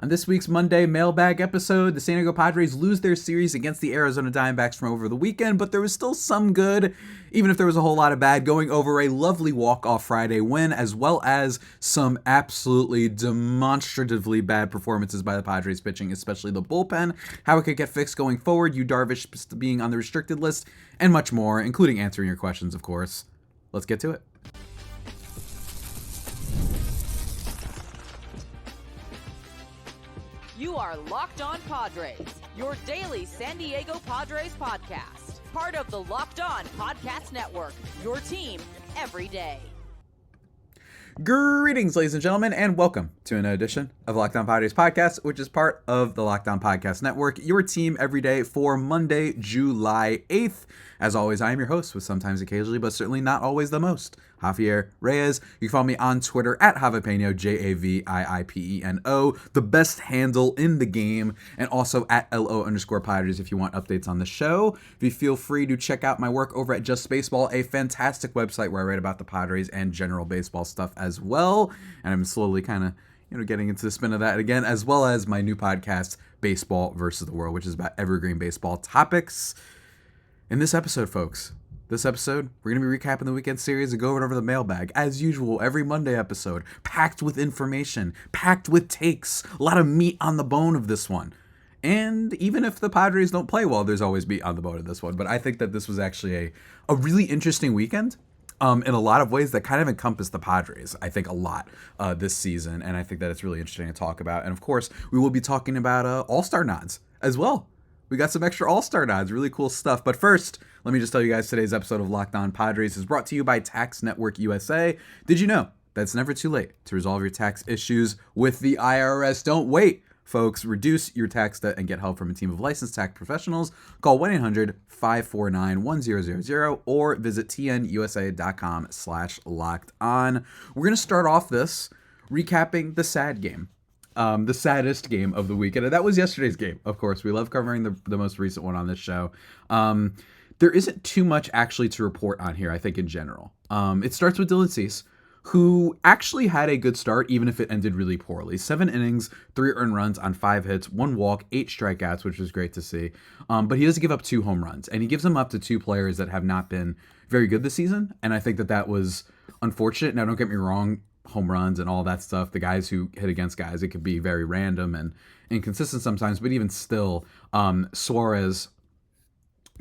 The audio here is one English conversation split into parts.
On this week's Monday Mailbag episode, the San Diego Padres lose their series against the Arizona Diamondbacks from over the weekend, but there was still some good, even if there was a whole lot of bad, going over a lovely walk-off Friday win, as well as some absolutely demonstratively bad performances by the Padres pitching, especially the bullpen, how it could get fixed going forward, Yu Darvish being on the restricted list, and much more, including answering your questions, of course. Let's get to it. You are Locked On Padres, your daily San Diego Padres podcast. Part of the Locked On Podcast Network, your team every day. Greetings, ladies and gentlemen, and welcome to an edition of Locked On Padres podcast, which is part of the Locked On Podcast Network, your team every day for Monday, July 8th. As always, I am your host, with sometimes occasionally, but certainly not always the most, Javier Arraez. You can follow me on Twitter at Javipeno, Javiipeno, the best handle in the game, and also at LO_Padres if you want updates on the show. If you feel free to check out my work over at Just Baseball, a fantastic website where I write about the Padres and general baseball stuff as well. And I'm slowly kind of getting into the spin of that again, as well as my new podcast, Baseball versus the World, which is about evergreen baseball topics. In this episode, folks, we're going to be recapping the weekend series and going over the mailbag. As usual, every Monday episode, packed with information, packed with takes, a lot of meat on the bone of this one. And even if the Padres don't play well, there's always meat on the bone of this one. But I think that this was actually a really interesting weekend in a lot of ways that kind of encompass the Padres, I think, a lot this season. And I think that it's really interesting to talk about. And of course, we will be talking about All-Star nods as well. We got some extra All-Star nods, really cool stuff. But first, let me just tell you guys, today's episode of Locked On Padres is brought to you by Tax Network USA. Did you know that it's never too late to resolve your tax issues with the IRS? Don't wait, folks. Reduce your tax debt and get help from a team of licensed tax professionals. Call 1-800-549-1000 or visit tnusa.com/lockedon. We're going to start off this recapping the sad game. The saddest game of the weekend, and that was yesterday's game. Of course, we love covering the most recent one on this show. There isn't too much actually to report on here, I think, in general. It starts with Dylan Cease, who actually had a good start, even if it ended really poorly. 7 innings, 3 earned runs on 5 hits, 1 walk, 8 strikeouts, which was great to see. But he doesn't give up 2 home runs, and he gives them up to 2 players that have not been very good this season, and I think that was unfortunate. Now, don't get me wrong, home runs and all that stuff, the guys who hit against guys, it could be very random and inconsistent sometimes, but even still,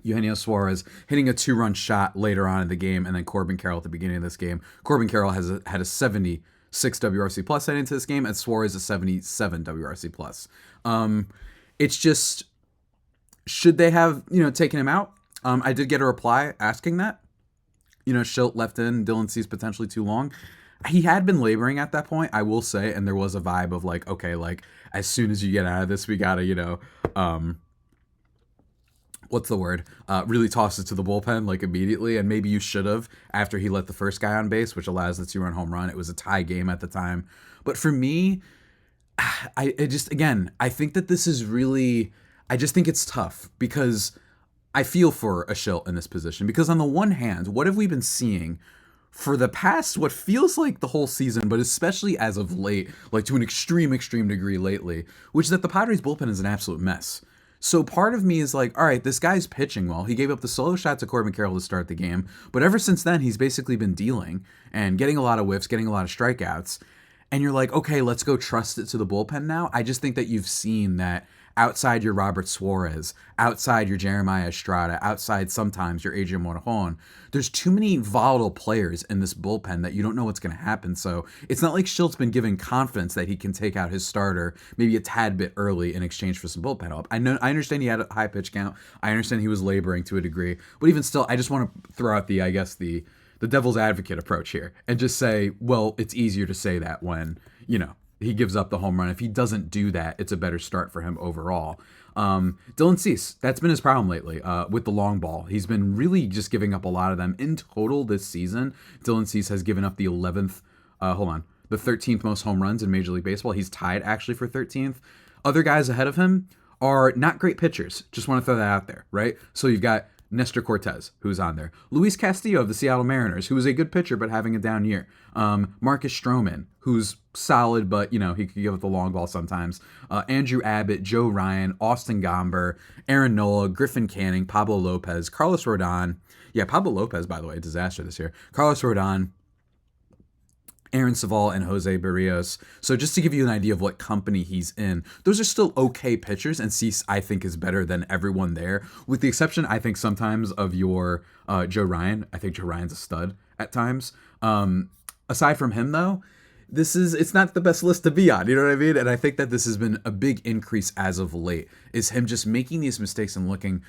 Eugenio Suarez hitting a 2-run shot later on in the game, and then Corbin Carroll at the beginning of this game. Corbin Carroll had a 76 WRC plus heading into this game, and Suarez a 77 WRC plus. It's just, should they have taken him out? I did get a reply asking that. Schilt left in, Dylan Cease potentially too long. He had been laboring at that point, I will say, and there was a vibe of like, okay, like as soon as you get out of this, we gotta, really toss it to the bullpen like immediately. And maybe you should have after he let the first guy on base, which allows the 2-run home run. It was a tie game at the time. But for me, I think that this is really, I just think it's tough because I feel for a Schilt in this position. Because on the one hand, what have we been seeing for the past, what feels like the whole season, but especially as of late, like to an extreme degree lately, which is that the Padres bullpen is an absolute mess. So part of me is like, all right, this guy's pitching well. He gave up the solo shot to Corbin Carroll to start the game, but ever since then, he's basically been dealing and getting a lot of whiffs, getting a lot of strikeouts. And you're like, okay, let's go trust it to the bullpen now. I just think that you've seen that outside your Robert Suarez, outside your Jeremiah Estrada, outside sometimes your Adrian Morejon, there's too many volatile players in this bullpen that you don't know what's going to happen. So it's not like Schilt's been given confidence that he can take out his starter maybe a tad bit early in exchange for some bullpen help. I understand he had a high pitch count. I understand he was laboring to a degree. But even still, I just want to throw out the devil's advocate approach here and just say, well, it's easier to say that when, he gives up the home run. If he doesn't do that, it's a better start for him overall. Dylan Cease, that's been his problem lately with the long ball. He's been really just giving up a lot of them. In total this season, Dylan Cease has given up the 13th most home runs in Major League Baseball. He's tied actually for 13th. Other guys ahead of him are not great pitchers. Just want to throw that out there, right? So you've got Nestor Cortez, who's on there. Luis Castillo of the Seattle Mariners, who is a good pitcher but having a down year. Marcus Stroman, who's solid, but, he could give up the long ball sometimes. Andrew Abbott, Joe Ryan, Austin Gomber, Aaron Nola, Griffin Canning, Pablo Lopez, Carlos Rodon. Yeah, Pablo Lopez, by the way, disaster this year. Carlos Rodon, Aaron Saval, and Jose Barrios. So just to give you an idea of what company he's in, those are still okay pitchers, and Cease, I think, is better than everyone there, with the exception, I think, sometimes of your Joe Ryan. I think Joe Ryan's a stud at times. Aside from him, though, it's not the best list to be on, you know what I mean? And I think that this has been a big increase as of late, is him just making these mistakes and looking...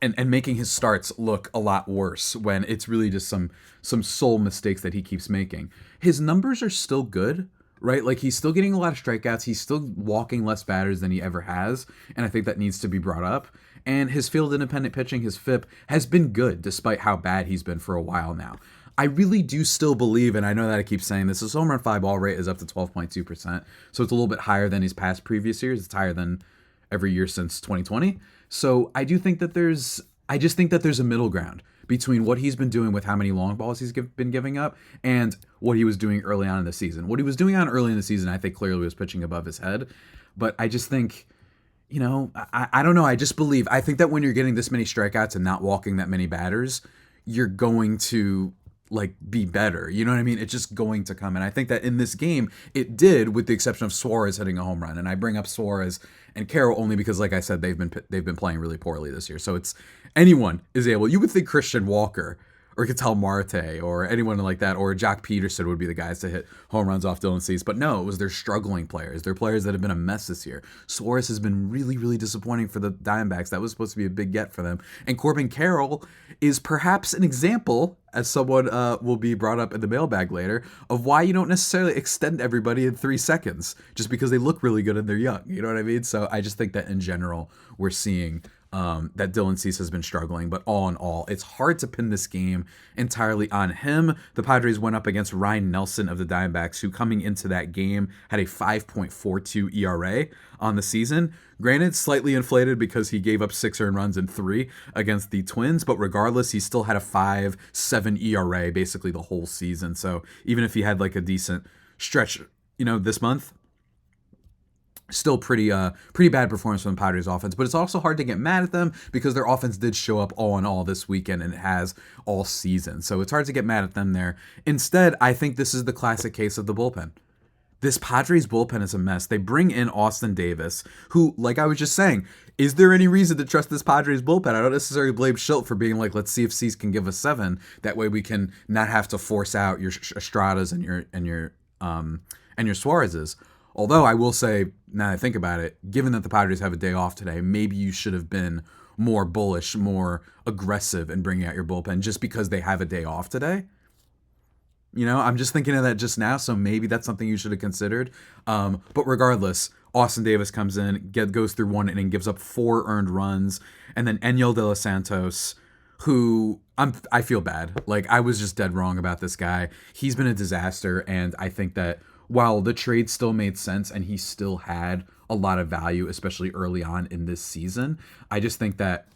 And making his starts look a lot worse when it's really just some sole mistakes that he keeps making. His numbers are still good, right? Like, he's still getting a lot of strikeouts. He's still walking less batters than he ever has, and I think that needs to be brought up. And his field independent pitching, his FIP, has been good despite how bad he's been for a while now. I really do still believe, and I know that I keep saying this, his home run fly ball rate is up to 12.2%, so it's a little bit higher than his past previous years. It's higher than every year since 2020. So I do think that there's a middle ground between what he's been doing with how many long balls he's been giving up and what he was doing early on in the season. What he was doing early in the season, I think clearly was pitching above his head. But I just think, I don't know. I think that when you're getting this many strikeouts and not walking that many batters, you're going to be better. You know what I mean? It's just going to come. And I think that in this game, it did, with the exception of Suarez hitting a home run. And I bring up Suarez and Carroll only because, like I said, they've been playing really poorly this year. So it's anyone is able. You would think Christian Walker or Ketel Marte or anyone like that, or Jock Peterson would be the guys to hit home runs off Dylan Cease. But no, it was their struggling players. They're players that have been a mess this year. Suarez has been really, really disappointing for the Diamondbacks. That was supposed to be a big get for them. And Corbin Carroll is perhaps an example, as someone will be brought up in the mailbag later, of why you don't necessarily extend everybody in 3 seconds just because they look really good and they're young. You know what I mean? So I just think that in general, we're seeing that Dylan Cease has been struggling, but all in all, it's hard to pin this game entirely on him. The Padres went up against Ryan Nelson of the Diamondbacks, who coming into that game had a 5.42 ERA on the season. Granted, slightly inflated because he gave up 6 earned runs in 3 against the Twins, but regardless, he still had a 5.7 ERA basically the whole season. So even if he had a decent stretch, this month, still pretty bad performance from the Padres offense, but it's also hard to get mad at them because their offense did show up all in all this weekend, and it has all season. So it's hard to get mad at them there. Instead, I think this is the classic case of the bullpen. This Padres bullpen is a mess. They bring in Austin Davis, who, like I was just saying, is there any reason to trust this Padres bullpen? I don't necessarily blame Schilt for being like, let's see if Cease can give us 7. That way we can not have to force out your Estradas and your Suarez's. Although I will say, now that I think about it, given that the Padres have a day off today, maybe you should have been more bullish, more aggressive in bringing out your bullpen just because they have a day off today. I'm just thinking of that just now, so maybe that's something you should have considered. But regardless, Austin Davis comes in, goes through 1 inning, gives up 4 earned runs, and then Enyel De Los Santos, who I feel bad. I was just dead wrong about this guy. He's been a disaster, and I think that while the trade still made sense and he still had a lot of value, especially early on in this season, I just think that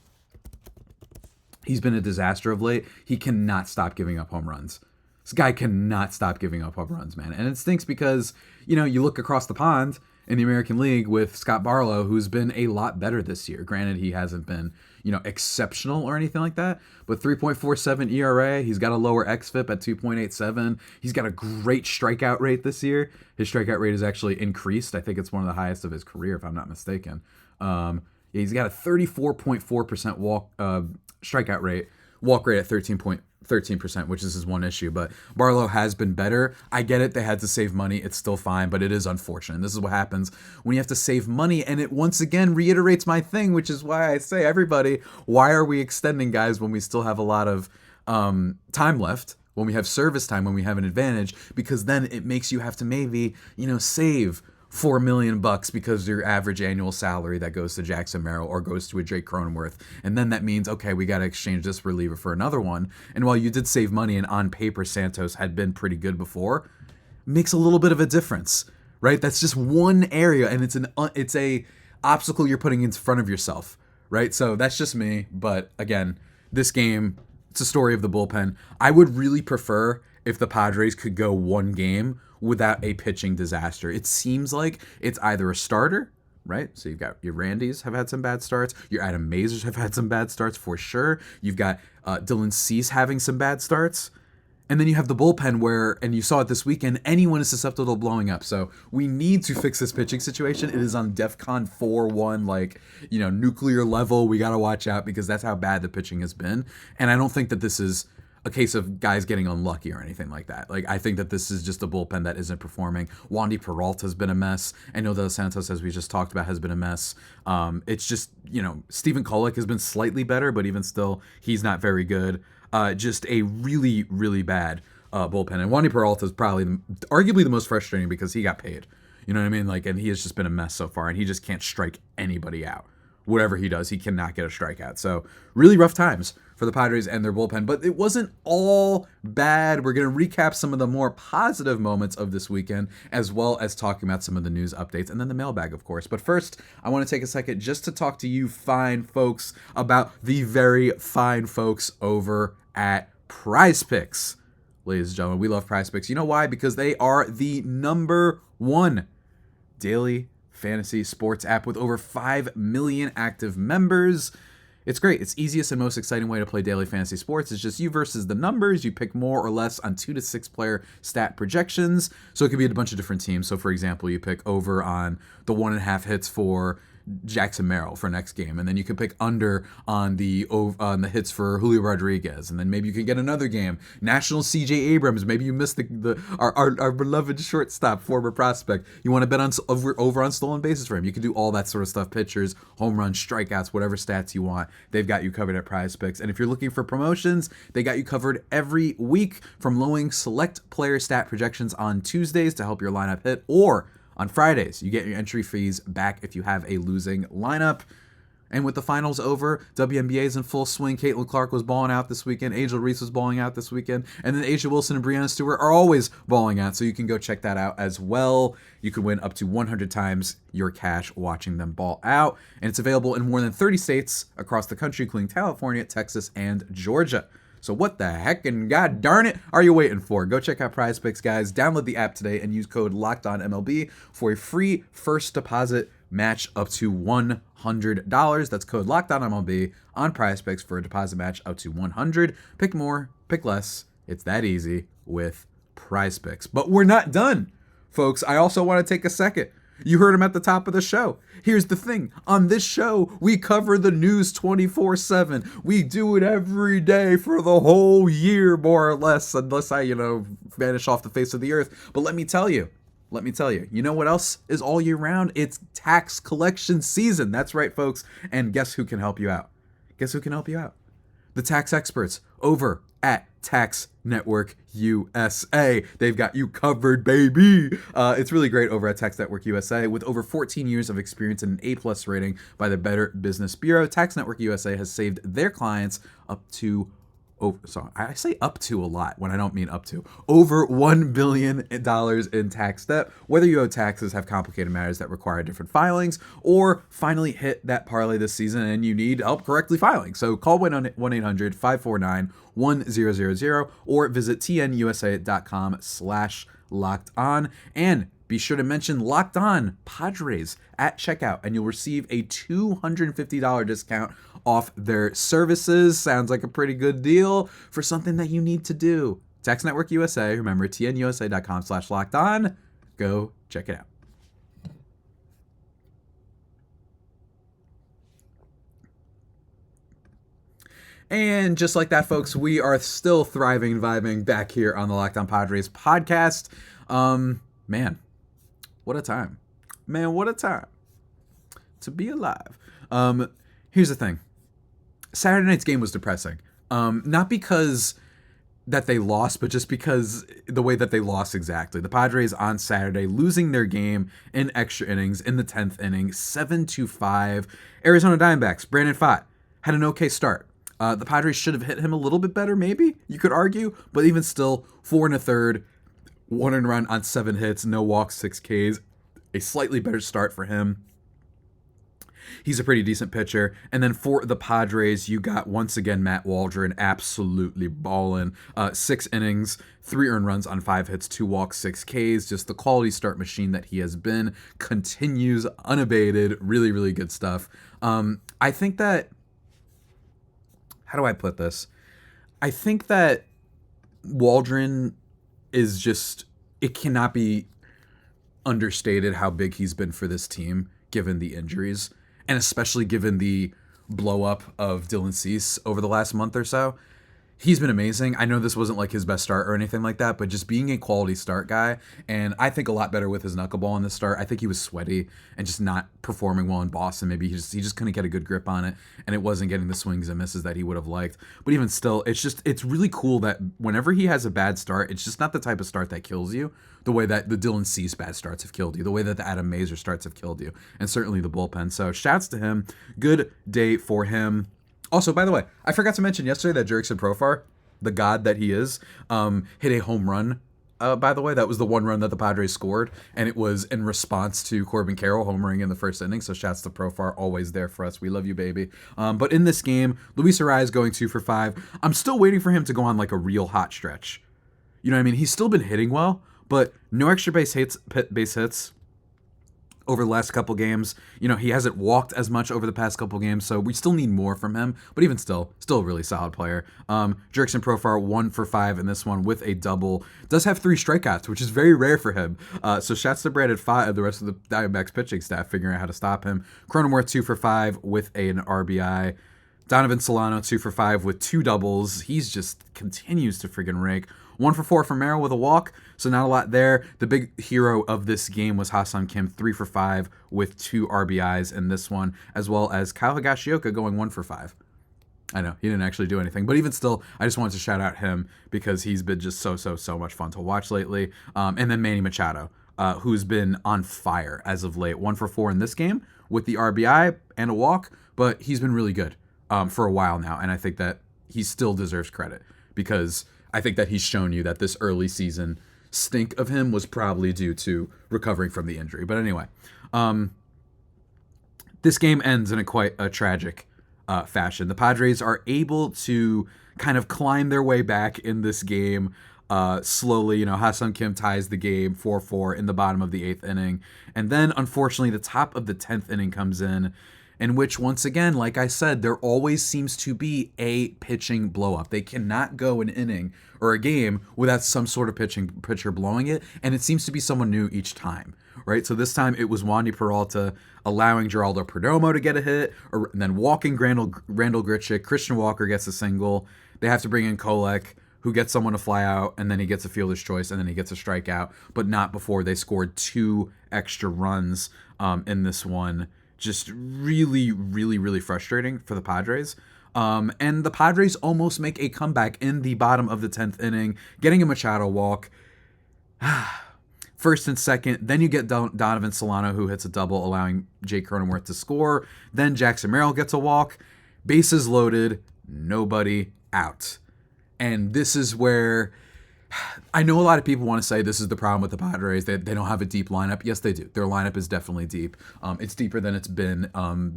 he's been a disaster of late. He cannot stop giving up home runs. This guy cannot stop giving up home runs, man. And it stinks because, you look across the pond in the American League with Scott Barlow, who's been a lot better this year. Granted, he hasn't been, exceptional or anything like that, but 3.47 ERA. He's got a lower xFIP at 2.87. He's got a great strikeout rate this year. His strikeout rate has actually increased. I think it's one of the highest of his career, if I'm not mistaken. He's got a 34.4% strikeout rate, walk rate at 13%, which is his one issue. But Barlow has been better. I get it. They had to save money. It's still fine, but it is unfortunate. This is what happens when you have to save money. And it once again reiterates my thing, which is why I say, everybody, why are we extending guys when we still have a lot of time left, when we have service time, when we have an advantage? Because then it makes you have to maybe, save $4 million because your average annual salary that goes to Jackson Merrill or goes to a Jake Cronenworth. And then that means, okay, we got to exchange this reliever for another one. And while you did save money and on paper Santos had been pretty good before, makes a little bit of a difference, right? That's just one area, and it's a obstacle you're putting in front of yourself, right? So that's just me. But again, this game, it's a story of the bullpen. I would really prefer if the Padres could go one game without a pitching disaster. It seems like it's either a starter, right? So you've got your Randys have had some bad starts. Your Adam Mazers have had some bad starts for sure. You've got Dylan Cease having some bad starts. And then you have the bullpen where, and you saw it this weekend, anyone is susceptible to blowing up. So we need to fix this pitching situation. It is on DEFCON 4-1, like, nuclear level. We got to watch out because that's how bad the pitching has been. And I don't think that this is a case of guys getting unlucky or anything like that. Like, I think that this is just a bullpen that isn't performing. Wandy Peralta has been a mess. I know that Santos, as we just talked about, has been a mess. It's just, Stephen Kolek has been slightly better, but even still, he's not very good. Just a really, really bad bullpen. And Wandy Peralta is probably arguably the most frustrating because he got paid. You know what I mean? Like, and he has just been a mess so far, and he just can't strike anybody out. Whatever he does, he cannot get a strikeout. So really rough times for the Padres and their bullpen. But it wasn't all bad. We're going to recap some of the more positive moments of this weekend, as well as talking about some of the news updates, and then the mailbag, of course. But first, I want to take a second just to talk to you fine folks about the very fine folks over at Prize Picks. Ladies and gentlemen, we love Prize Picks. You know why? Because they are the number one daily fantasy sports app with over 5 million active members. It's great. It's easiest and most exciting way to play daily fantasy sports. It's just you versus the numbers. You pick more or less on 2 to 6 player stat projections. So it could be a bunch of different teams. So for example, you pick over on the 1.5 hits for Jackson Merrill for next game, and then you can pick under on the hits for Julio Rodriguez, and then maybe you can get another game. National C.J. Abrams. Maybe you missed our beloved shortstop, former prospect. You want to bet on over on stolen bases for him. You can do all that sort of stuff. Pitchers, home runs, strikeouts, whatever stats you want. They've got you covered at Prize Picks. And if you're looking for promotions, they got you covered every week, from lowering select player stat projections on Tuesdays to help your lineup hit, or on Fridays, you get your entry fees back if you have a losing lineup. And with the finals over, WNBA is in full swing. Caitlin Clark was balling out this weekend. Angel Reese was balling out this weekend. And then Asia Wilson and Breanna Stewart are always balling out, so you can go check that out as well. You can win up to 100 times your cash watching them ball out. And it's available in more than 30 states across the country, including California, Texas, and Georgia. So what the heck and god darn it are you waiting for? Go check out Prize Picks, guys. Download the app today and use code LOCKEDONMLB for a free first deposit match up to $100. That's code LOCKEDONMLB on Prize Picks for a deposit match up to $100. Pick more, pick less. It's that easy with Prize Picks. But we're not done, folks. I also want to take a second. You heard him at the top of the show. Here's the thing. On this show, we cover the news 24/7. We do it every day for the whole year, more or less, unless I, vanish off the face of the earth. But let me tell you, you know what else is all year round? It's tax collection season. That's right, folks. And guess who can help you out? The tax experts over at Tax Network USA. They've got you covered, baby. It's really great over at Tax Network USA. With over 14 years of experience and an A+ rating by the Better Business Bureau, Tax Network USA has saved their clients I say up to a lot when I don't mean up to. Over $1 billion in tax debt. Whether you owe taxes, have complicated matters that require different filings, or finally hit that parlay this season and you need help correctly filing. So call 1-800-549-1000 or visit tnusa.com/lockedon. And be sure to mention Locked On Padres at checkout, and you'll receive a $250 discount off their services. Sounds like a pretty good deal for something that you need to do. Tax Network USA, remember, tnusa.com/lockedon. Go check it out. And just like that, folks, we are still thriving and vibing back here on the Locked On Padres podcast. Man, what a time. To be alive. Here's the thing. Saturday night's game was depressing. Not because that they lost, but just because the way that they lost exactly. The Padres on Saturday losing their game in extra innings in the 10th inning, 7-5. Arizona Diamondbacks, Brandon Pfaadt had an okay start. The Padres should have hit him a little bit better, maybe, you could argue, but even still, 4 1/3, 1 earned run on 7 hits, no walks, 6 Ks, a slightly better start for him. he's a pretty decent pitcher. And then for the Padres, you got once again Matt Waldron absolutely balling. 6 innings, 3 earned runs on 5 hits, 2 walks, 6 Ks. Just the quality start machine that he has been continues unabated. Really, really good stuff. I think that, how do I put this? I think that Waldron is just, it cannot be understated how big he's been for this team given the injuries, and especially given the blow up of Dylan Cease over the last month or so. He's been amazing. I know this wasn't like his best start or anything like that, but just being a quality start guy, and I think a lot better with his knuckleball in the start. I think he was sweaty and just not performing well in Boston. Maybe he just couldn't get a good grip on it, and it wasn't getting the swings and misses that he would have liked. But even still, it's really cool that whenever he has a bad start, it's just not the type of start that kills you, the way that the Dylan Cease bad starts have killed you, the way that the Adam Mazur starts have killed you, and certainly the bullpen. So shouts to him. Good day for him. Also, by the way, I forgot to mention yesterday that Jurickson Profar, the god that he is, hit a home run. By the way, that was the one run that the Padres scored, and it was in response to Corbin Carroll homering in the first inning. So shouts to Profar, always there for us. We love you, baby. But in this game, Luis Arraez going 2 for 5. I'm still waiting for him to go on like a real hot stretch. You know what I mean? He's still been hitting well, but no extra base hits over the last couple games. You know, he hasn't walked as much over the past couple games, so we still need more from him. But even still a really solid player. Jurickson Profar 1 for 5 in this one with a double. Does have 3 strikeouts, which is very rare for him. So shouts to Brandon Pfaadt and the rest of the Diamondbacks pitching staff figuring out how to stop him. Cronenworth 2 for 5 with an RBI. Donovan Solano 2 for 5 with 2 doubles. He's just continues to friggin' rake. 1 for 4 from Merrill with a walk, so not a lot there. The big hero of this game was Ha-Seong Kim, 3 for 5 with 2 RBIs in this one, as well as Kyle Higashioka going 1 for 5. I know, he didn't actually do anything, but even still, I just wanted to shout out him because he's been just so much fun to watch lately. And then Manny Machado, who's been on fire as of late. 1 for 4 in this game with the RBI and a walk, but he's been really good for a while now, and I think that he still deserves credit because I think that he's shown you that this early season stink of him was probably due to recovering from the injury. But anyway, this game ends in quite a tragic fashion. The Padres are able to kind of climb their way back in this game slowly. You know, Ha-Seong Kim ties the game 4-4 in the bottom of the 8th inning. And then, unfortunately, the top of the 10th inning comes in which, once again, like I said, there always seems to be a pitching blow-up. They cannot go an inning or a game without some sort of pitcher blowing it, and it seems to be someone new each time, right? So this time it was Wandy Peralta allowing Geraldo Perdomo to get a hit, and then walking Randall Grichuk. Christian Walker gets a single. They have to bring in Kolek, who gets someone to fly out, and then he gets a fielder's choice, and then he gets a strikeout, but not before they scored 2 extra runs in this one. Just really, really, really frustrating for the Padres. And the Padres almost make a comeback in the bottom of the 10th inning, getting a Machado walk. First and second. Then you get Donovan Solano, who hits a double, allowing Jake Cronenworth to score. Then Jackson Merrill gets a walk. Bases loaded. Nobody out. And this is where I know a lot of people want to say this is the problem with the Padres. They don't have a deep lineup. Yes, they do. Their lineup is definitely deep. It's deeper than it's been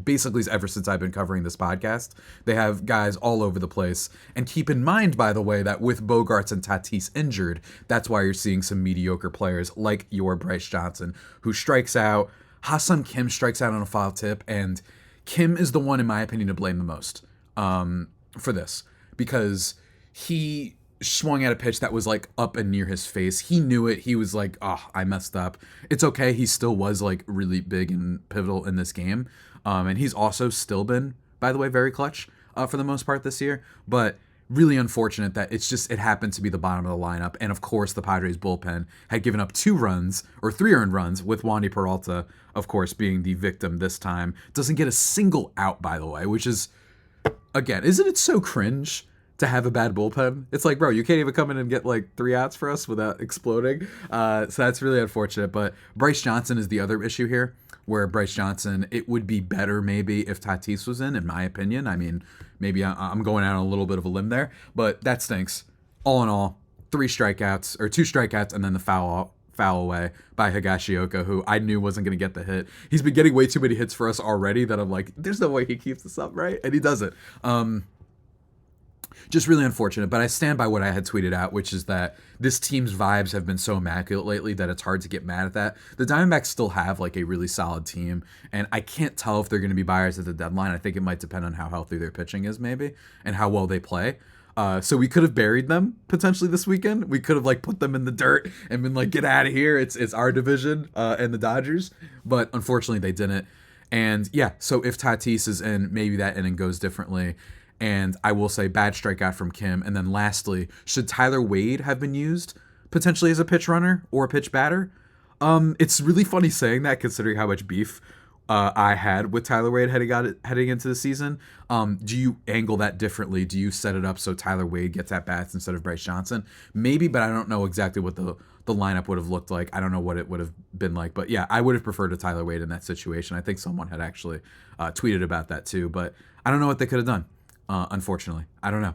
basically ever since I've been covering this podcast. They have guys all over the place. And keep in mind, by the way, that with Bogarts and Tatis injured, that's why you're seeing some mediocre players like your Bryce Johnson, who strikes out. Ha-Seong Kim strikes out on a foul tip, and Kim is the one, in my opinion, to blame the most for this, because he swung at a pitch that was like up and near his face. He knew it. He was like, oh, I messed up. It's okay. He still was like really big and pivotal in this game. And he's also still been, by the way, very clutch for the most part this year. But really unfortunate that it happened to be the bottom of the lineup. And of course, the Padres bullpen had given up 2 runs or 3 earned runs, with Wandy Peralta, of course, being the victim this time. Doesn't get a single out, by the way, which is, again, isn't it so cringe to have a bad bullpen? It's like, bro, you can't even come in and get like 3 outs for us without exploding. So that's really unfortunate. But Bryce Johnson is the other issue here, where Bryce Johnson, it would be better maybe if Tatis was in my opinion. I mean, maybe I'm going out on a little bit of a limb there, but that stinks. All in all, 2 strikeouts, and then the foul foul away by Higashioka, who I knew wasn't going to get the hit. He's been getting way too many hits for us already that I'm like, there's no way he keeps this up, right? And he doesn't. Just really unfortunate, but I stand by what I had tweeted out, which is that this team's vibes have been so immaculate lately that it's hard to get mad at that. The Diamondbacks still have like a really solid team, and I can't tell if they're going to be buyers at the deadline. I think it might depend on how healthy their pitching is maybe and how well they play. So we could have buried them potentially this weekend. We could have like put them in the dirt and been like, get out of here. It's our division and the Dodgers, but unfortunately they didn't. And yeah, so if Tatis is in, maybe that inning goes differently. And I will say bad strikeout from Kim. And then lastly, should Tyler Wade have been used potentially as a pitch runner or a pitch batter? It's really funny saying that considering how much beef I had with Tyler Wade heading into the season. Do you angle that differently? Do you set it up so Tyler Wade gets at bats instead of Bryce Johnson? Maybe, but I don't know exactly what the lineup would have looked like. I don't know what it would have been like. But yeah, I would have preferred a Tyler Wade in that situation. I think someone had actually tweeted about that too. But I don't know what they could have done. Unfortunately, I don't know.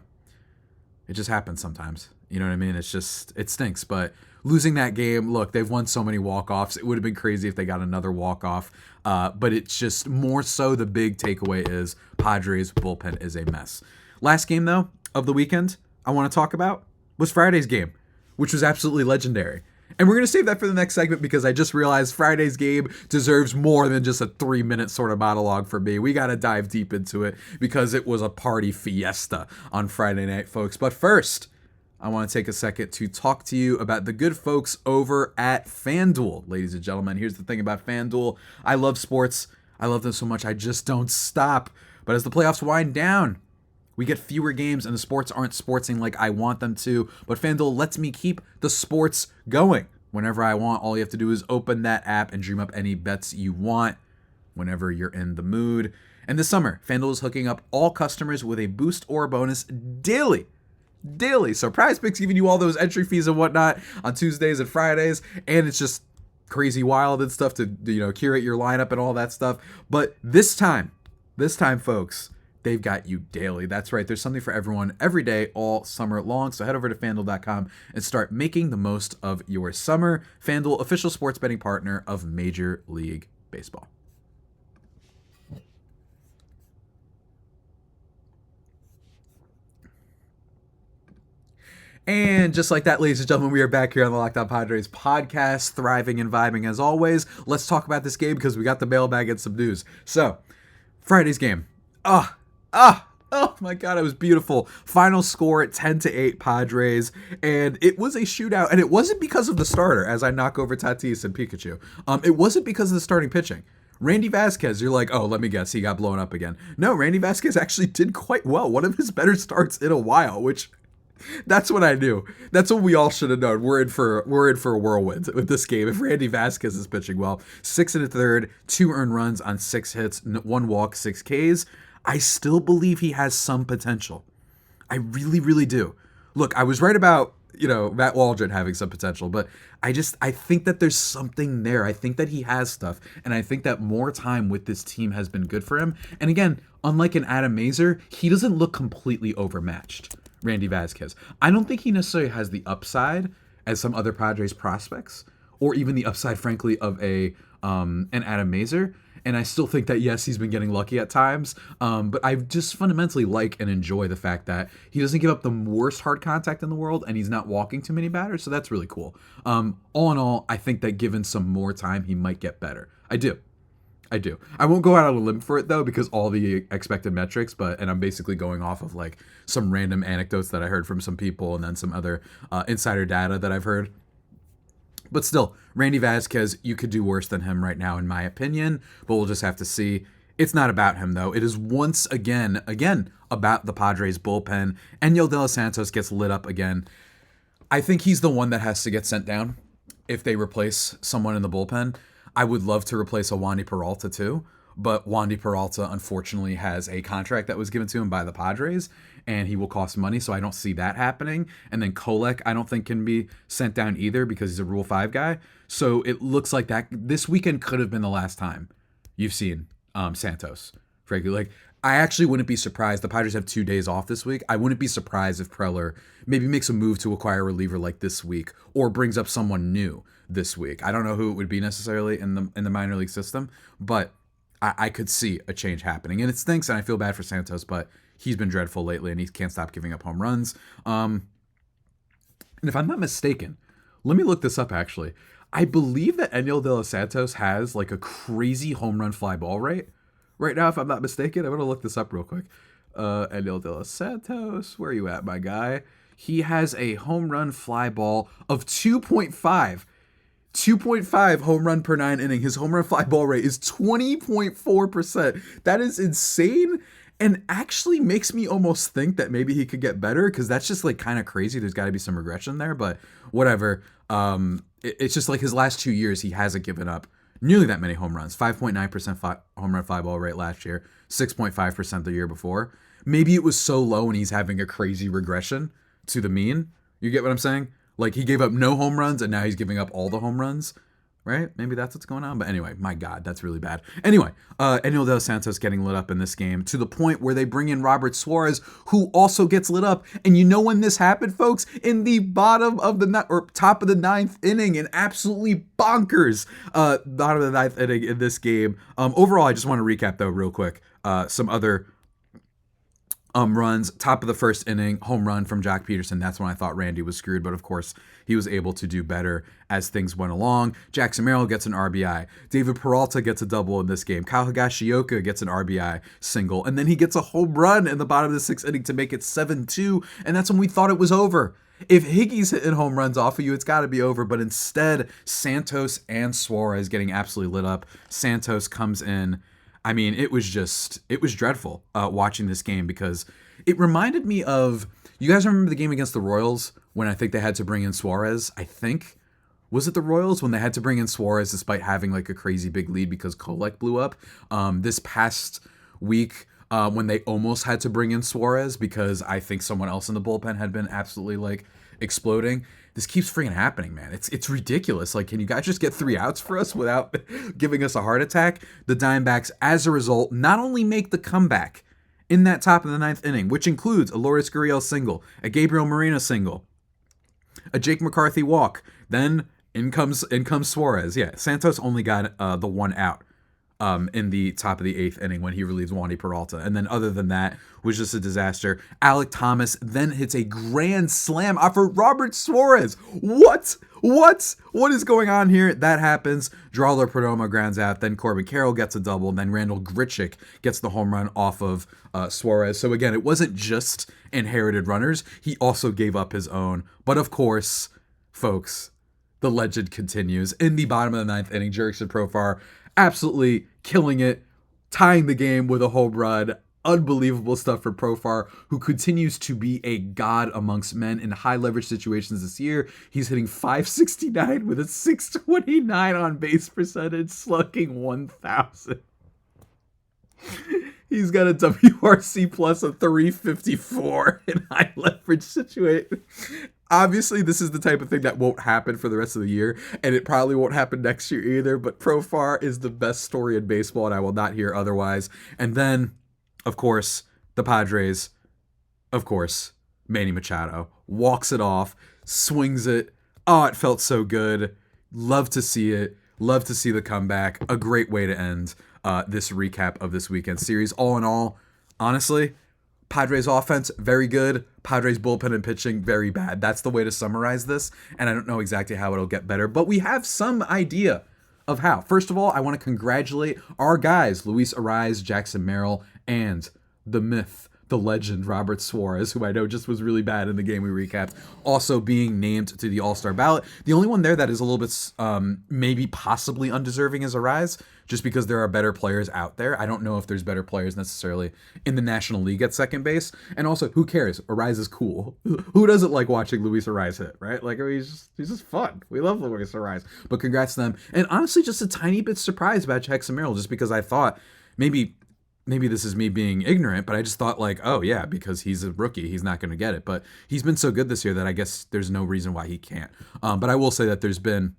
It just happens sometimes. You know what I mean? It stinks. But losing that game, look, they've won so many walk-offs. It would have been crazy if they got another walk-off. But it's just more so the big takeaway is Padres bullpen is a mess. Last game, though, of the weekend I want to talk about was Friday's game, which was absolutely legendary. And we're going to save that for the next segment because I just realized Friday's game deserves more than just a 3-minute sort of monologue for me. We got to dive deep into it because it was a party fiesta on Friday night, folks. But first, I want to take a second to talk to you about the good folks over at FanDuel. Ladies and gentlemen, here's the thing about FanDuel. I love sports. I love them so much. I just don't stop. But as the playoffs wind down, we get fewer games and the sports aren't sportsing like I want them to, but FanDuel lets me keep the sports going. Whenever I want, all you have to do is open that app and dream up any bets you want whenever you're in the mood. And this summer, FanDuel is hooking up all customers with a boost or a bonus daily. So Prize Picks giving you all those entry fees and whatnot on Tuesdays and Fridays, and it's just crazy wild and stuff to, curate your lineup and all that stuff. But this time, folks, they've got you daily. That's right. There's something for everyone every day, all summer long. So head over to FanDuel.com and start making the most of your summer. FanDuel, official sports betting partner of Major League Baseball. And just like that, ladies and gentlemen, we are back here on the Locked On Padres podcast, thriving and vibing as always. Let's talk about this game because we got the mailbag and some news. So, Friday's game. Oh my God, it was beautiful. Final score at 10-8 Padres, and it was a shootout, and it wasn't because of the starter, as I knock over Tatis and Pikachu. It wasn't because of the starting pitching. Randy Vasquez, you're like, oh, let me guess, he got blown up again. No, Randy Vasquez actually did quite well. One of his better starts in a while, which that's what I knew. That's what we all should have known. We're in for a whirlwind with this game. If Randy Vasquez is pitching well, 6 1/3, 2 earned runs on 6 hits, 1 walk, 6 Ks. I still believe he has some potential. I really, really do. Look, I was right about, Matt Waldron having some potential, but I think that there's something there. I think that he has stuff, and I think that more time with this team has been good for him. And again, unlike an Adam Mazur, he doesn't look completely overmatched, Randy Vasquez. I don't think he necessarily has the upside as some other Padres prospects, or even the upside, frankly, of an Adam Mazur. And I still think that, yes, he's been getting lucky at times, but I just fundamentally like and enjoy the fact that he doesn't give up the worst hard contact in the world, and he's not walking too many batters, so that's really cool. All in all, I think that given some more time, he might get better. I do. I won't go out on a limb for it, though, because all the expected metrics, and I'm basically going off of, like, some random anecdotes that I heard from some people and then some other insider data that I've heard. But still, Randy Vasquez, you could do worse than him right now, in my opinion. But we'll just have to see. It's not about him, though. It is once again, about the Padres bullpen. And Yo De Los Santos gets lit up again. I think he's the one that has to get sent down if they replace someone in the bullpen. I would love to replace a Wandy Peralta, too. But Wandy Peralta, unfortunately, has a contract that was given to him by the Padres, and he will cost money, so I don't see that happening. And then Kolek, I don't think can be sent down either because he's a Rule 5 guy. So it looks like that this weekend could have been the last time you've seen Santos. Frankly, like, I actually wouldn't be surprised. The Padres have 2 days off this week. I wouldn't be surprised if Preller maybe makes a move to acquire a reliever like this week or brings up someone new this week. I don't know who it would be necessarily in the minor league system, but I could see a change happening. And it stinks, and I feel bad for Santos, but he's been dreadful lately, and he can't stop giving up home runs. And if I'm not mistaken, let me look this up, actually. I believe that Enyel De Los Santos has like a crazy home run fly ball rate right now, if I'm not mistaken. I'm going to look this up real quick. Enyel De Los Santos, where are you at, my guy? He has a home run fly ball of 2.5. 2.5 home run per 9 inning. His home run fly ball rate is 20.4%. That is insane, and actually makes me almost think that maybe he could get better, because that's just like kind of crazy. There's got to be some regression there, but whatever. It's just like his last 2 years, he hasn't given up nearly that many home runs. 5.9% home run fly ball rate last year, 6.5% the year before. Maybe it was so low and he's having a crazy regression to the mean. You get what I'm saying? Like, he gave up no home runs, and now he's giving up all the home runs, right? Maybe that's what's going on. But anyway, my God, that's really bad. Anyway, Enyel De Los Santos getting lit up in this game to the point where they bring in Robert Suarez, who also gets lit up. And you know when this happened, folks? In the bottom of the or top of the 9th inning, and absolutely bonkers bottom of the 9th inning in this game. Overall, I just want to recap, though, real quick. Some other runs. Top of the 1st inning, home run from Jock Peterson. That's when I thought Randy was screwed, but of course he was able to do better as things went along. Jackson Merrill gets an RBI. David Peralta gets a double in this game. Kyle Higashioka gets an RBI single, and then he gets a home run in the bottom of the 6th inning to make it 7-2, and that's when we thought it was over. If Higgy's hitting home runs off of you, it's got to be over, but instead, Santos and Suarez getting absolutely lit up. Santos comes in. I mean, it was dreadful watching this game, because it reminded me of, you guys remember the game against the Royals when I think they had to bring in Suarez? I think, was it the Royals when they had to bring in Suarez despite having like a crazy big lead because Kolek blew up? This past week, when they almost had to bring in Suarez because I think someone else in the bullpen had been absolutely like exploding. This keeps freaking happening, man. It's ridiculous. Like, can you guys just get 3 outs for us without giving us a heart attack? The Diamondbacks, as a result, not only make the comeback in that top of the 9th inning, which includes a Lourdes Gurriel single, a Gabriel Moreno single, a Jake McCarthy walk, then in comes Suarez. Yeah, Santos only got the 1 out in the top of the 8th inning when he relieves Wandy Peralta. And then other than that, was just a disaster. Alek Thomas then hits a grand slam off of Robert Suarez. What is going on here? That happens. Drawler Perdomo grounds out. Then Corbin Carroll gets a double. Then Randall Grichuk gets the home run off of Suarez. So again, it wasn't just inherited runners. He also gave up his own. But of course, folks, the legend continues. In the bottom of the 9th inning, Jurickson Profar absolutely killing it, tying the game with a home run. Unbelievable stuff for Profar, who continues to be a god amongst men in high leverage situations this year. He's hitting .569 with a .629 on base percentage, slugging 1,000. He's got a WRC plus of 354 in high leverage situation. Obviously, this is the type of thing that won't happen for the rest of the year, and it probably won't happen next year either, but Profar is the best story in baseball, and I will not hear otherwise. And then, of course, the Padres, of course, Manny Machado walks it off, swings it. Oh, it felt so good. Love to see it. Love to see the comeback. A great way to end this recap of this weekend series. All in all, honestly, Padres offense, very good. Padres bullpen and pitching, very bad. That's the way to summarize this, and I don't know exactly how it'll get better, but we have some idea of how. First of all, I want to congratulate our guys, Luis Arraez, Jackson Merrill, and the myth, the legend, Robert Suarez, who I know just was really bad in the game we recapped, also being named to the All-Star ballot. The only one there that is a little bit maybe possibly undeserving is Arraez, just because there are better players out there. I don't know if there's better players necessarily in the National League at second base. And also, who cares? Arraez is cool. Who doesn't like watching Luis Arraez hit, right? Like, I mean, he's just fun. We love Luis Arraez. But congrats to them. And honestly, just a tiny bit surprised about Jackson Merrill, just because I thought maybe this is me being ignorant, but I just thought like, oh yeah, because he's a rookie, he's not going to get it. But he's been so good this year that I guess there's no reason why he can't. But I will say that there's been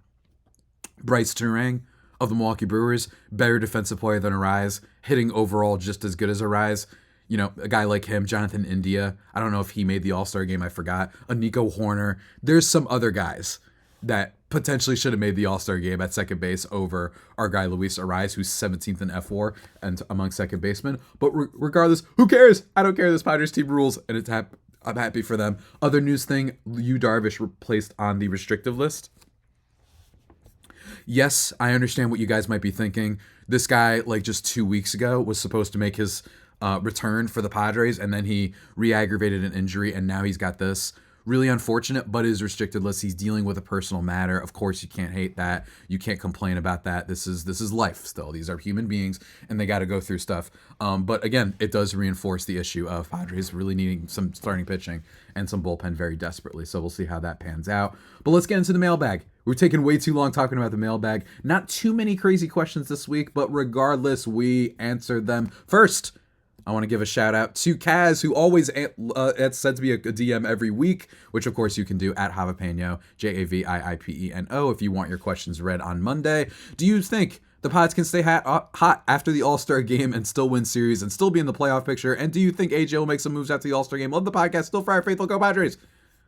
Bryce Turang of the Milwaukee Brewers, better defensive player than Arraez, hitting overall just as good as Arraez. You know, a guy like him, Jonathan India, I don't know if he made the All-Star game, I forgot. A Nico Horner. There's some other guys that potentially should have made the All-Star game at second base over our guy Luis Arraez, who's 17th in F4 and among second basemen. But regardless, who cares? I don't care. This Padres team rules, and I'm happy for them. Other news thing, Yu Darvish replaced on the restrictive list. Yes, I understand what you guys might be thinking. This guy, like just 2 weeks ago, was supposed to make his return for the Padres, and then he re-aggravated an injury, and now he's got this. Really unfortunate, but his restricted list. He's dealing with a personal matter. Of course, you can't hate that. You can't complain about that. This is life still. These are human beings, and they got to go through stuff. But again, it does reinforce the issue of Padres really needing some starting pitching and some bullpen very desperately. So we'll see how that pans out. But let's get into the mailbag. We're taking way too long talking about the mailbag. Not too many crazy questions this week, but regardless, we answered them. First, I want to give a shout out to Kaz, who always sends me a DM every week, which of course you can do at Javipeno, Javiipeno, if you want your questions read on Monday. Do you think the Pods can stay hot after the All-Star game and still win series and still be in the playoff picture? And do you think AJ will make some moves after the All-Star game? Love the podcast. Still Friar Faithful. Go Padres.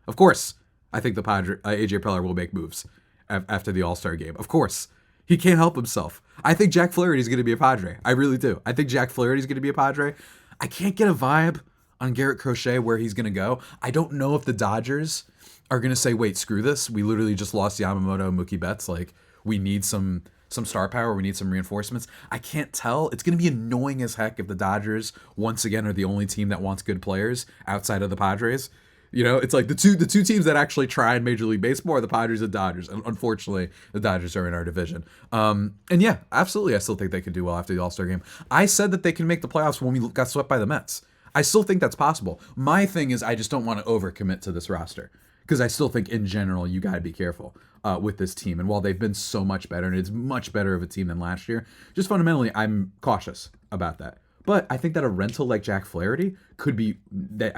Of course, I think the AJ Preller will make moves after the All-Star game. Of course. He can't help himself. I think Jack Flaherty's going to be a Padre. I really do. I think Jack Flaherty's going to be a Padre. I can't get a vibe on Garrett Crochet where he's going to go. I don't know if the Dodgers are going to say, wait, screw this. We literally just lost Yamamoto, Mookie Betts. Like, we need some star power. We need some reinforcements. I can't tell. It's going to be annoying as heck if the Dodgers, once again, are the only team that wants good players outside of the Padres. You know, it's like the two teams that actually try in Major League Baseball are the Padres and Dodgers. And unfortunately, the Dodgers are in our division. And yeah, absolutely, I still think they could do well after the All-Star game. I said that they can make the playoffs when we got swept by the Mets. I still think that's possible. My thing is I just don't want to overcommit to this roster because I still think in general you got to be careful with this team. And while they've been so much better, and it's much better of a team than last year, just fundamentally, I'm cautious about that. But I think that a rental like Jack Flaherty could be,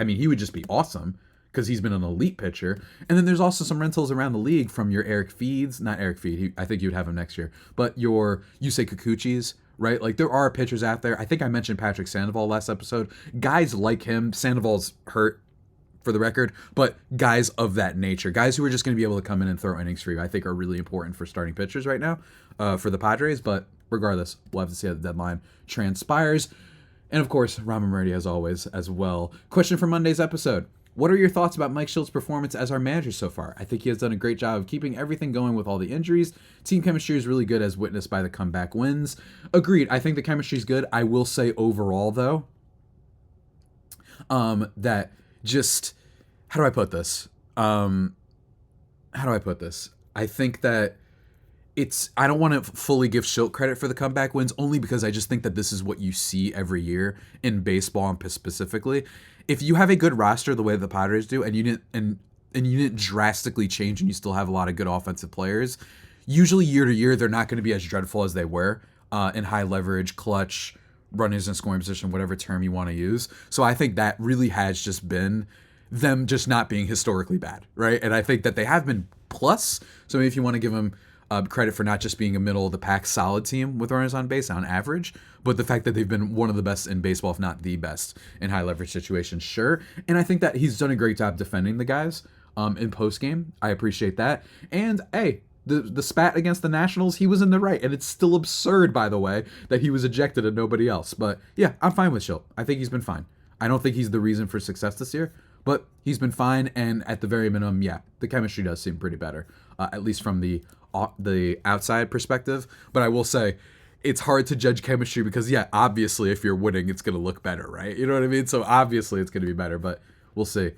he would just be awesome, because he's been an elite pitcher. And then there's also some rentals around the league from your Eric Feeds, not Eric Feed, I think you'd have him next year, but your Yusei Kikuchis, right? Like there are pitchers out there. I think I mentioned Patrick Sandoval last episode. Guys like him, Sandoval's hurt for the record, but guys of that nature, guys who are just going to be able to come in and throw innings for you, I think are really important for starting pitchers right now for the Padres. But regardless, we'll have to see how the deadline transpires. And of course, Ramen Murdy as always as well. Question for Monday's episode. What are your thoughts about Mike Schildt's performance as our manager so far? I think he has done a great job of keeping everything going with all the injuries. Team chemistry is really good as witnessed by the comeback wins. Agreed. I think the chemistry is good. I will say overall, though, that just, how do I put this? I think that I don't want to fully give Schilt credit for the comeback wins, only because I just think that this is what you see every year in baseball and specifically. If you have a good roster the way the Padres do, and you didn't drastically change, and you still have a lot of good offensive players, usually year to year they're not going to be as dreadful as they were in high leverage, clutch, runners in scoring position, whatever term you want to use. So I think that really has just been them just not being historically bad, right? And I think that they have been plus. So if you want to give them credit for not just being a middle of the pack solid team with runners on base on average, but the fact that they've been one of the best in baseball, if not the best, in high leverage situations, sure. And I think that he's done a great job defending the guys in post game. I appreciate that. And hey, the spat against the Nationals, he was in the right, and it's still absurd, by the way, that he was ejected and nobody else. But yeah, I'm fine with Schilt. I think he's been fine. I don't think he's the reason for success this year, but he's been fine. And at the very minimum, yeah, the chemistry does seem pretty better, at least from the outside perspective. But I will say it's hard to judge chemistry because, yeah, obviously if you're winning, it's going to look better, right? You know what I mean? So obviously it's going to be better, but we'll see.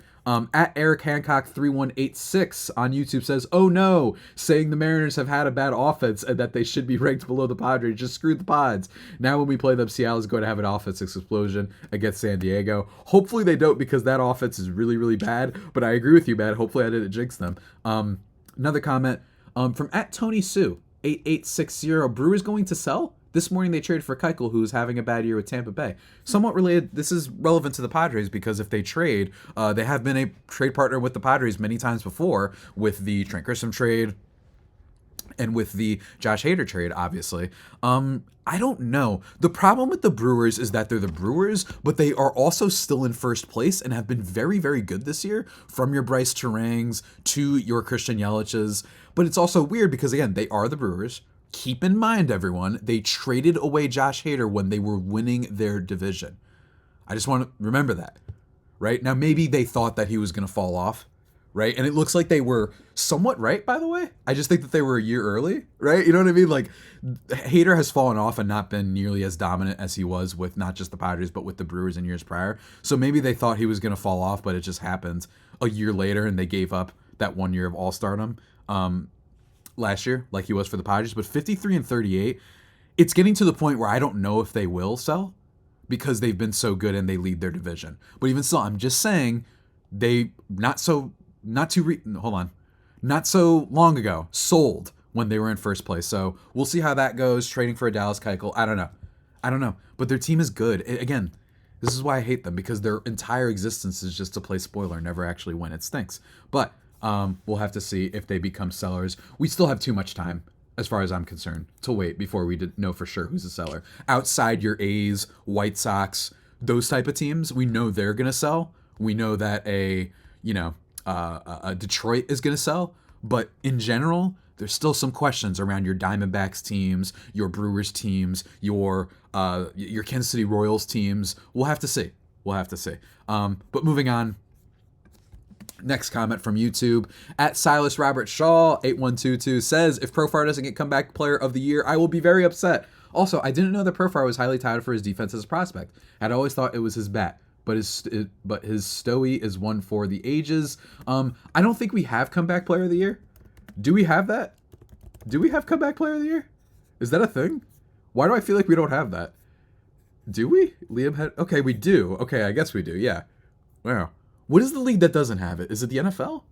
At Eric Hancock 3186 on YouTube says, "Oh no, saying the Mariners have had a bad offense and that they should be ranked below the Padres just screwed the Pods. Now when we play them, Seattle is going to have an offensive explosion against San Diego. Hopefully they don't, because that offense is really, really bad. But I agree with you, man. Hopefully I didn't jinx them." Another comment from at Tony Sue 8860. Brewers going to sell? This morning they traded for Keuchel, who's having a bad year with Tampa Bay. Somewhat related, this is relevant to the Padres because if they trade, they have been a trade partner with the Padres many times before with the Trent Grisham trade and with the Josh Hader trade, obviously. I don't know. The problem with the Brewers is that they're the Brewers, but they are also still in first place and have been very, very good this year, from your Bryce Terangs to your Christian Yelich's. But it's also weird because, again, they are the Brewers. Keep in mind, everyone, they traded away Josh Hader when they were winning their division. I just want to remember that, right? Now, maybe they thought that he was going to fall off, right? And it looks like they were somewhat right, by the way. I just think that they were a year early, right? You know what I mean? Like, Hader has fallen off and not been nearly as dominant as he was with not just the Padres, but with the Brewers in years prior. So maybe they thought he was going to fall off, but it just happened a year later and they gave up that 1 year of all-stardom last year, like he was for the Padres. But 53-38, it's getting to the point where I don't know if they will sell because they've been so good and they lead their division. But even still, I'm just saying they not so long ago sold when they were in first place. So we'll see how that goes. Trading for a Dallas Keuchel, I don't know. But their team is good. Again, this is why I hate them, because their entire existence is just to play spoiler, never actually win. It stinks. But we'll have to see if they become sellers. We still have too much time, as far as I'm concerned, to wait before we know for sure who's a seller. Outside your A's, White Sox, those type of teams, we know they're going to sell. We know that a Detroit is going to sell. But in general, there's still some questions around your Diamondbacks teams, your Brewers teams, your Kansas City Royals teams. We'll have to see. But moving on. Next comment from YouTube at Silas Robert Shaw 8122 says, if Profar doesn't get comeback player of the year, I will be very upset. Also, I didn't know that Profar was highly touted for his defense as a prospect. I'd always thought it was his bat, but his Stoey is one for the ages. I don't think we have comeback player of the year. Do we have that? Do we have comeback player of the year? Is that a thing? Why do I feel like we don't have that? Do we? Okay, we do. Okay, I guess we do. Yeah. Wow. What is the league that doesn't have it? Is it the NFL?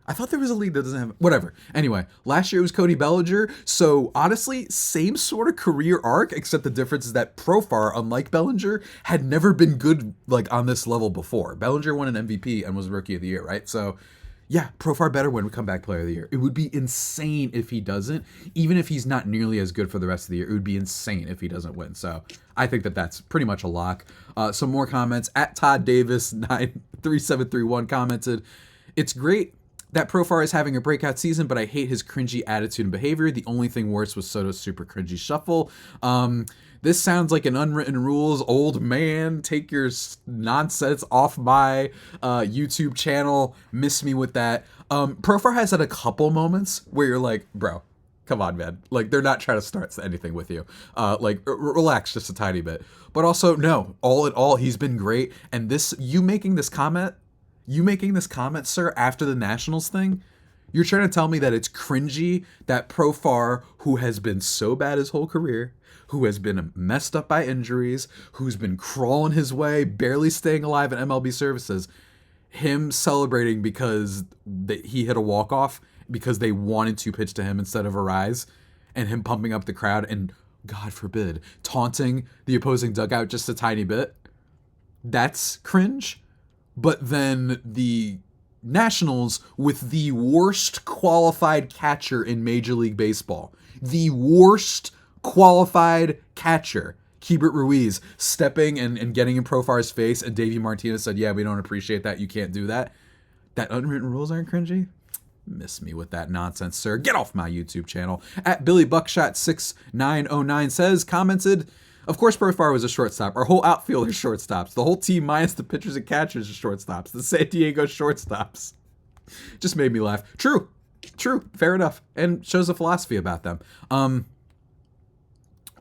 I thought there was a league that doesn't have it. Whatever. Anyway, last year it was Cody Bellinger. So honestly, same sort of career arc, except the difference is that Profar, unlike Bellinger, had never been good like on this level before. Bellinger won an MVP and was Rookie of the Year, right? So yeah, Profar better win comeback player of the year. It would be insane if he doesn't. Even if he's not nearly as good for the rest of the year, it would be insane if he doesn't win. So I think that that's pretty much a lock. Some more comments. At Todd Davis 93731 commented, it's great that Profar is having a breakout season, but I hate his cringy attitude and behavior. The only thing worse was Soto's super cringy shuffle. This sounds like an unwritten rules. Old man, take your nonsense off my YouTube channel. Miss me with that. Profar has had a couple moments where you're like, bro, come on, man. Like, they're not trying to start anything with you. Relax just a tiny bit. But also, no, all in all, he's been great. And you making this comment, sir, after the Nationals thing, you're trying to tell me that it's cringy that Profar, who has been so bad his whole career, who has been messed up by injuries, who's been crawling his way, barely staying alive at MLB services, him celebrating because he hit a walk-off because they wanted to pitch to him instead of Arraez, and him pumping up the crowd and, God forbid, taunting the opposing dugout just a tiny bit. That's cringe. But then the Nationals with the worst qualified catcher in Major League Baseball, the worst qualified catcher, Keibert Ruiz, stepping and getting in Profar's face, and Davey Martinez said, yeah, we don't appreciate that, you can't do that. That unwritten rules aren't cringy? Miss me with that nonsense, sir. Get off my YouTube channel. At Billy Buckshot 6909 says, commented, of course Profar was a shortstop. Our whole outfield is shortstops. The whole team minus the pitchers and catchers are shortstops. The San Diego shortstops. Just made me laugh. True. Fair enough. And shows a philosophy about them.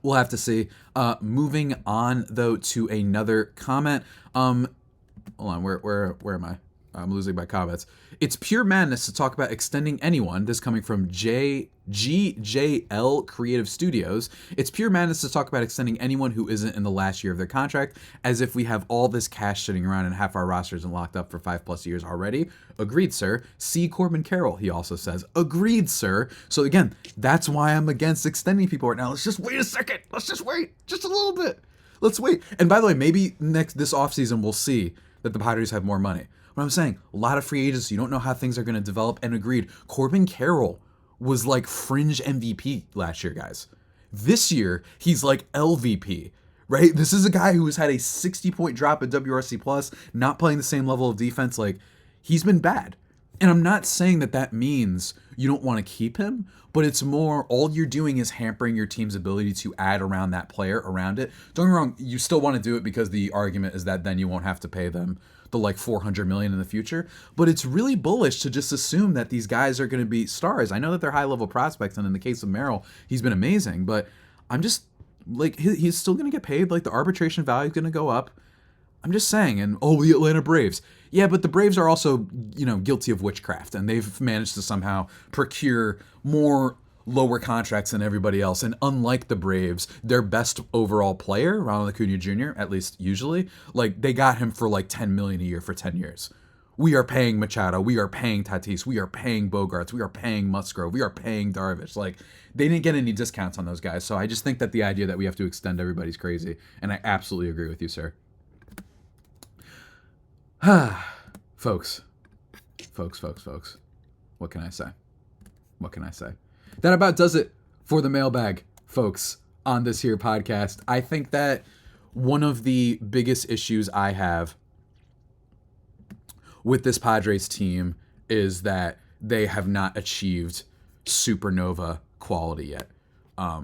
We'll have to see. Moving on, though, to another comment. Hold on, where am I? I'm losing my comments. It's pure madness to talk about extending anyone. This coming from GJL Creative Studios. It's pure madness to talk about extending anyone who isn't in the last year of their contract, as if we have all this cash sitting around and half our roster isn't locked up for 5+ years already. Agreed, sir. See Corbin Carroll, he also says. Agreed, sir. So again, that's why I'm against extending people right now. Let's just wait a second. Let's just wait. Just a little bit. Let's wait. And by the way, maybe this offseason we'll see that the Padres have more money. What I'm saying, a lot of free agents, you don't know how things are going to develop, and agreed, Corbin Carroll was like fringe MVP last year, guys. This year, he's like LVP, right? This is a guy who has had a 60-point drop at WRC+, not playing the same level of defense. Like, he's been bad. And I'm not saying that means you don't want to keep him, but it's more all you're doing is hampering your team's ability to add around that player around it. Don't get me wrong, you still want to do it because the argument is that then you won't have to pay them the like $400 million in the future. But it's really bullish to just assume that these guys are going to be stars. I know that they're high-level prospects, and in the case of Merrill, he's been amazing, but I'm just like, he's still going to get paid. Like, the arbitration value is going to go up. I'm just saying, and the Atlanta Braves. Yeah, but the Braves are also, guilty of witchcraft, and they've managed to somehow procure more lower contracts than everybody else. And unlike the Braves, their best overall player, Ronald Acuna Jr., at least usually, like, they got him for like $10 million a year for 10 years. We are paying Machado, we are paying Tatis, we are paying Bogarts, we are paying Musgrove, we are paying Darvish. Like, they didn't get any discounts on those guys. So I just think that the idea that we have to extend everybody's crazy, and I absolutely agree with you, sir. Folks. What can I say? That about does it for the mailbag, folks, on this here podcast. I think that one of the biggest issues I have with this Padres team is that they have not achieved supernova quality yet. I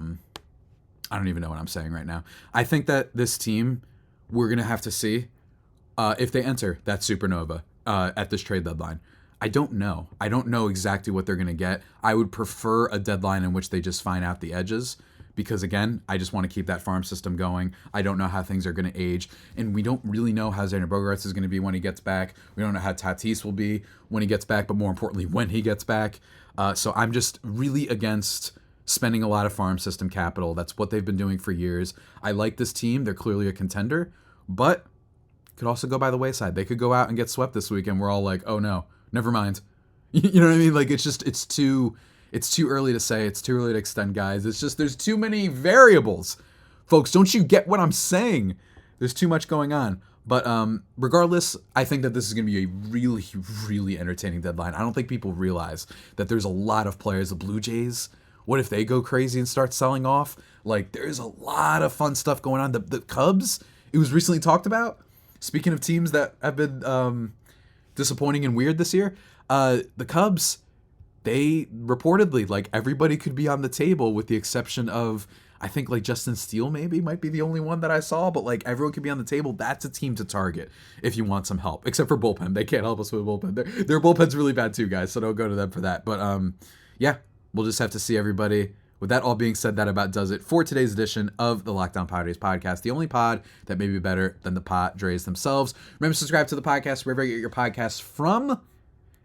don't even know what I'm saying right now. I think that this team, we're going to have to see if they enter that supernova at this trade deadline. I don't know. I don't know exactly what they're going to get. I would prefer a deadline in which they just find out the edges because, again, I just want to keep that farm system going. I don't know how things are going to age, and we don't really know how Xander Bogaerts is going to be when he gets back. We don't know how Tatis will be when he gets back, but more importantly, when he gets back. So I'm just really against spending a lot of farm system capital. That's what they've been doing for years. I like this team. They're clearly a contender, but could also go by the wayside. They could go out and get swept this week, and we're all like, oh no, never mind. You know what I mean? Like, it's too early to say. It's too early to extend guys. It's just, there's too many variables. Folks, don't you get what I'm saying? There's too much going on. But regardless, I think that this is going to be a really, really entertaining deadline. I don't think people realize that there's a lot of players. The Blue Jays, what if they go crazy and start selling off? Like, there's a lot of fun stuff going on. The Cubs, it was recently talked about. Speaking of teams that have been disappointing and weird this year, the Cubs, they reportedly, like, everybody could be on the table with the exception of, I think, like, Justin Steele maybe might be the only one that I saw, but, like, everyone could be on the table. That's a team to target if you want some help, except for bullpen. They can't help us with bullpen. Their bullpen's really bad too, guys, so don't go to them for that. But, yeah, we'll just have to see everybody. With that all being said, that about does it for today's edition of the Locked On Padres podcast, the only pod that may be better than the Padres themselves. Remember to subscribe to the podcast wherever you get your podcasts from.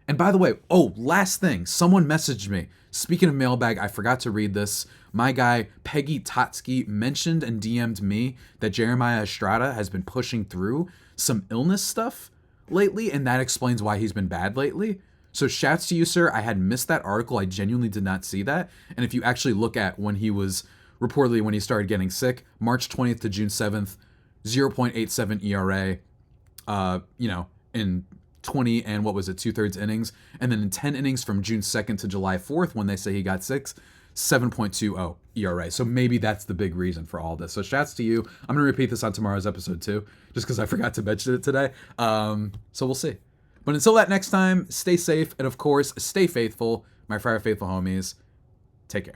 And by the way, last thing, someone messaged me. Speaking of mailbag, I forgot to read this. My guy, Peggy Totsky, mentioned and DM'd me that Jeremiah Estrada has been pushing through some illness stuff lately, and that explains why he's been bad lately. So shouts to you, sir. I had missed that article. I genuinely did not see that. And if you actually look at when he was reportedly when he started getting sick, March 20th to June 7th, 0.87 ERA, in 20 and what was it, 2/3 innings. And then in 10 innings from June 2nd to July 4th, when they say he got sick, 7.20 ERA. So maybe that's the big reason for all this. So shouts to you. I'm going to repeat this on tomorrow's episode too, just because I forgot to mention it today. So we'll see. But until that next time, stay safe, and of course, stay faithful, my Friar Faithful homies. Take care.